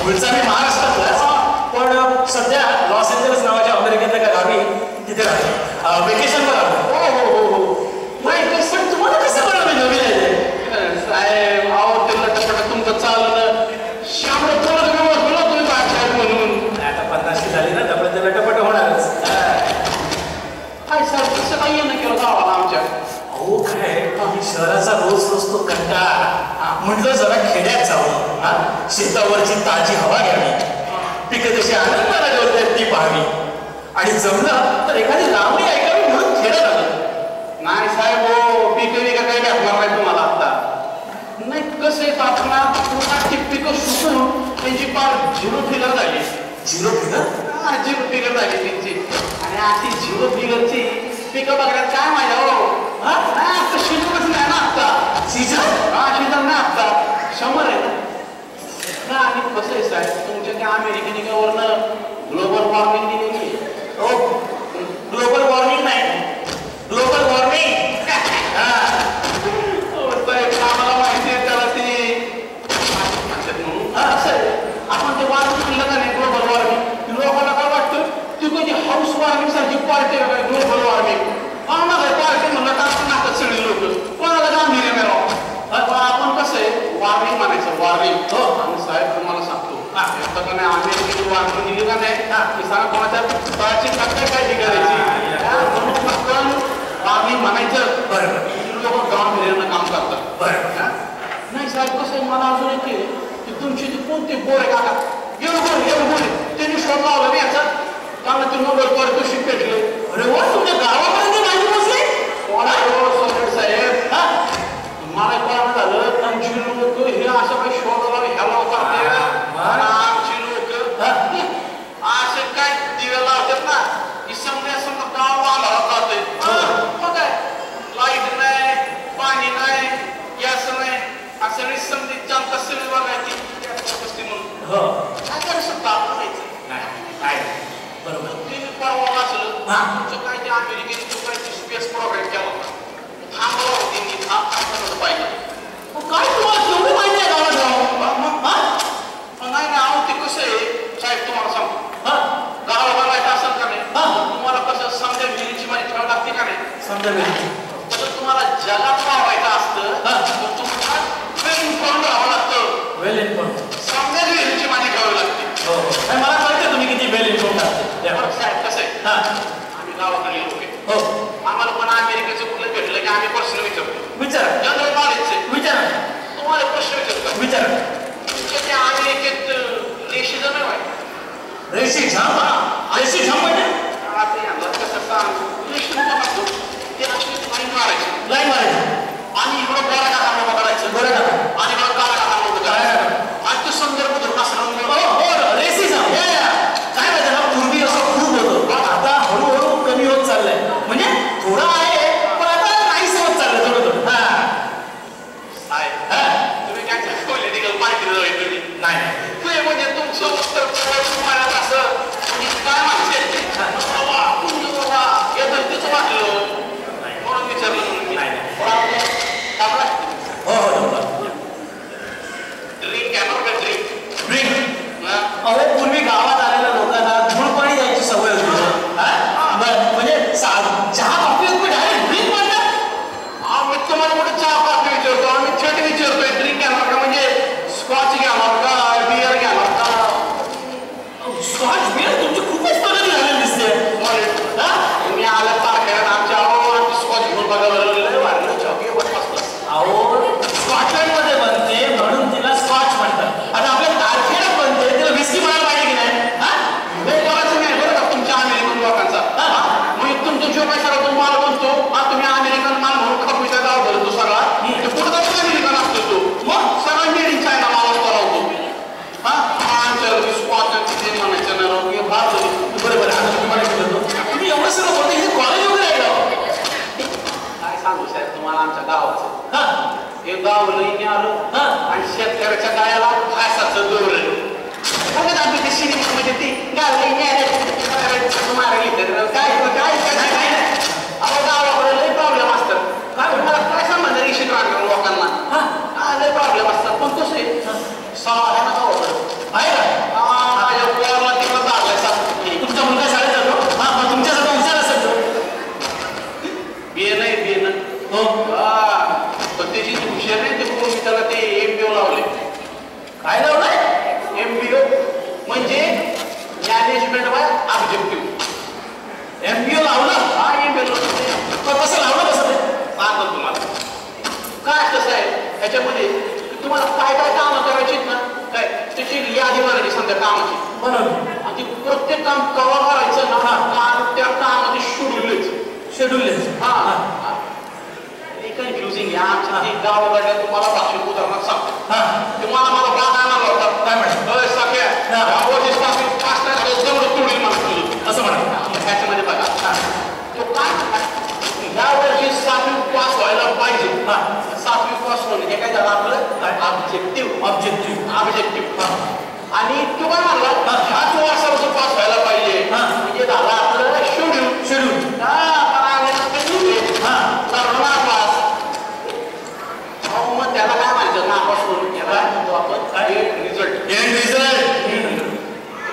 मूळचा मी महाराष्ट्रातलाच, पण सध्या लॉस एंजल्स नावाच्या अमेरिकेतल्या एका गावी तिथे राहतो, वेकेशनवर आलो. नाही पण तुम्हाला कसं बरं मी नवीन आहे साहेब? आहो ते लटपट तुमचं चाललं शामराव थोडं बोला तुम्ही बादशाह म्हणून. आता 50 झाली ना त्यामुळे ते लटपट होणारच. काय सर कसं काही येणं केलं गावाला आमच्या? अहो काय शहराचा रोज रोज तो कंटाळा, म्हटलं जरा खेड्यात जावं, शेतावरची ताजी हवा घ्यावी, पिकं कशी आनंदाला जेवतात ती पाहावी, आणि जमलं तर एखादी लावणी ऐकावी म्हणून खेड्यात आलं. नाही साहेब हो, पिकं काही भेटणार नाही तुम्हाला आता. नाही कसं आहे आपला ती पिकं सुकून त्यांची पार झिरो फिगर झाली. Zero figure? हा झिरो फिगर झाली त्यांची. आणि अशी झिरो फिगरची पिकं बघण्यात काय माझ्या हो? नाही आता शिजवच नाही ना आता. सीझन? हा सीझन नाही आता, शंभर आहे ना. आणि कसं आहे साहेब तुमच्या त्या अमेरिकेने वरनं ग्लोबल वॉर्मिंग दिलेली. हो ग्लोबल वॉर्मिंग नाही, ग्लोबल वॉर्मिंग. साहेब आम्हाला माहिती आहे त्याला ते म्हणून असं आहे. आपण ते वॉर्मिंग म्हणलं का नाही ग्लोबल वॉर्मिंग, लोकांना काय वाटतं ती कधी हाऊस वॉर्मिंग सारखी पार्टी आहे ग्लोबल वॉर्मिंग. पार्टी म्हणलं तर आपण नाटक सगळे लोक कोणाला गांभीर्य मिळावं. आपण कसं आहे वॉर्मिंग म्हणायचं, वॉर्मिंग. हो आणि साहेब तुम्हाला सांगतो का नाही अमेरिकेची वॉर्मिंग दिली का नाही की सांगा कोणाच्या तळाची टक्कर काय करायची म्हणून वॉर्मिंग म्हणायचं. बरं लोक गांभीर्यानं काम करतात. बरं नाही साहेब कसं आहे मला अजून येते की तुमची ती कोणती बोर आहे काका एवढं त्यांनी शोध लावलं नाही याचा चांगलं ते नोबेल पारितोषिक भेटले. अरे वा तुमच्या गावापर्यंत माहिती पोहोचली? साहेब मला कळणं झालं आमची लोक हे असं काही शोधाला ह्याला करते. आमची लोक असे काय दिवे लावतात ना की समजा समजा गाव आम्हाला जाते. मग काय लाईट नाही, पाणी नाही, गॅस नाही, सगळी समजी जनता सगळी बघायची म्हणून काय करू शकतो आपण काय बरोबर तुम्ही परवा वाचलं तुमचं काय ते अमेरिकेने काही स्पेस प्रोग्राम केला होता. थांबवा होती मी थांबत पाहिजे. काय तुम्हाला एवढी माहिती आहे गावात नाही अहो ते कसं आहे साहेब तुम्हाला सांगतो गावाला बघायचं असेल का नाही तुम्हाला कसं समजा विहिरीची माहिती ठेवावी लागते का नाही. समजा तसं तुम्हाला जगात वावायचं असतं तर तुम्हाला वेल इन्फॉर्म राहावं लागतं. वेल इन्फॉर्म समजा विहिरीची माहिती ठेवावी लागते. मला कळते तुम्ही किती वेल इन्फॉर्म असते. साहेब कसं आहे आम्ही गावाकडे लोक आहे. आम्हाला पण अमेरिकेचं कुठलं भेटलं की आम्ही प्रश्न विचारतो. विचारा जनरल नॉलेजचे विचारा. तुम्हाला प्रश्न विचारतो विचारा. तुमच्या त्या अमेरिकेत रेशिझम आहे व्हाय? रेशिझम? रेशिझम म्हणजे कसं सांग रेशिझम ते अशी लाईन मारायची. लाईन मारायची आणि इकडं गोरा टाका करायचं. गोरा टाका आणि इकडं काळा टाका करायचं. आणि तो संदर्भ धरून असं रेसिझम काय माहिती ना पूर्वी असं खूप होतं, आता हळूहळू कमी होत चाललंय. म्हणजे थोडं आहे पण आता नाहीच होत चाललंय थोडं थोडं. तुम्ही काय पॉलिटिकल पार्टी तुम्ही नाही म्हणजे तुमचं उत्तर तुम्हाला असं काय माहिती या धरतीचं वाटलं म्हणून विचारलं ड्रिंक आहे बरं का ड्रिंक. अहो पूर्वी गावात आलेल्या लोकांना धूळ पाणी द्यायची सवय होती. म्हणजे चहा कॉफी डायरेक्ट ड्रिंक म्हणतात. आम्ही तुम्हाला कुठे चहा कॉफी विचारतो आम्ही थेट विचारतोय ड्रिंक घेणार का म्हणजे स्कॉच घेणार का बियर घेणार का. स्कॉच बियर तुमची खूपच प्रगती झालेली दिसते. तुम्ही आल्या तारखेला आमच्या स्कॉच घेऊन बघायला वाढलं चॉकी अहो स्कॉटलंडमध्ये बनते म्हणून तिला स्कॉच म्हणतात. आता आपल्या तारखेला बनते तिला विस्की म्हणायला पाहिजे की नाही. करायचं नाही बरं का तुमच्या अमेरिकन लोकांचा. मग तुमचा जो काय सगळा तुम्ही माल बनतो तुम्ही अमेरिकन माल म्हणून खपीचा गाव भरतो सगळा पुढे जाऊन अमेरिकन असतो तो मग सगळा मेड इन चायना माल लावतो. आमच्या स्कॉच तिथे म्हणायचं नाही बरोबर तुम्ही एवढं सगळं बोलतो हे कॉलेज वगैरे आहे का? काय सांगू साहेब तुम्हाला आमच्या गावाचं हे गाव लईने आलं आणि शेतकऱ्याच्या गायाला फासाचं दोरलं. बघत आम्ही ते सिनेमामध्ये ती गाव लईने काय अहो गावाकडे लई प्रॉब्लेम असतात. काय मला काय संबंध रेशन लोकांना लई प्रॉब्लेम असतात. पण कसं आहे आहे ना गावाकडं आहे का काय लावलंय? MBO म्हणजे मॅनेजमेंट बाय ऑब्जेक्टिव्ह. MBO लावलं? हा MBO. कसं लावलं कसं ते? सांगतो तुम्हाला. काय कसं आहे ह्याच्यामध्ये तुम्हाला काय काय कामं करायची ना काय त्याची यादी बनायची समजा कामाची. बरोबर. आणि प्रत्येक काम कवा करायचं ना काम त्या कामाचे शेड्यूल हा कन्फ्युजिंग आहे आमच्या ते गावाकडल्या तुम्हाला भाषिक उदाहरणात सांगतो. तुम्हाला मला बाग आणायला होता काय म्हणा सगळ्या पाच नाही जवळ तोडील म्हणतो असं म्हणा. ह्याच्यामध्ये बघा तो काय या वर्षी 7वी पास व्हायला पाहिजे. 7वी पास होणे हे काय झालं आपलं ऑब्जेक्टिव्ह आणि तो काय म्हणला 5 वर्षापासून पास व्हायला पाहिजे म्हणजे झालं आपलं शेड्यूल मग त्याला काय म्हणायचं नापास करून त्याला म्हणतो आपण रिझल्ट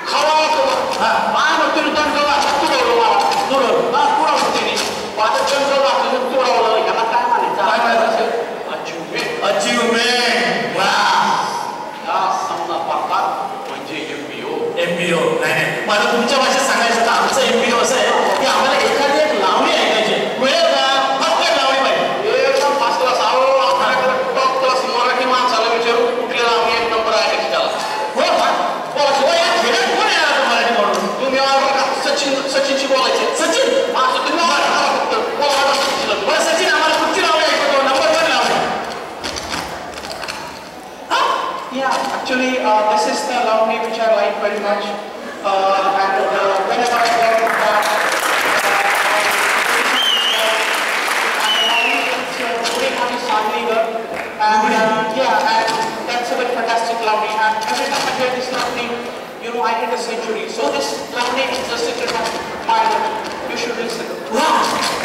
खवा काय म्हणतो दंड तुडवलं मला तुडवलं तिने माझं दंड वाचलं तुडवलं याला काय म्हणायचं अचीवमेंट. या समजा प्रकार म्हणजे MBO नाही मला तुमच्या भाषेत सांगायचं तर आमचं MBO असं आहे की आम्हाला एखादी एक लावणी ऐकायची मिळेल का? फक्त लावणी पाहिजे. एकदम फर्स्ट क्लास आपल्याकडे टॉप क्लास मराठी माणसाला विचारू कुठल्या लावणी एक नंबर आहे त्याला. हो का? या खेड्यात कोण आहे आता मराठी म्हणून? तुम्ही सचिनशी बोलायचे. सचिन असं तुम्ही फक्त बोला सचिन. बरं सचिन आम्हाला कुठची लावणी ऐकतो? Number 1 Lavani. Yeah, actually, this is the Launi which I like very much. And whenever I learn that, and yeah, and that's a very fantastic Launi. And every time I hear this Launi, you know, I get a century. So this Launi is just a minor. You should listen. Wow.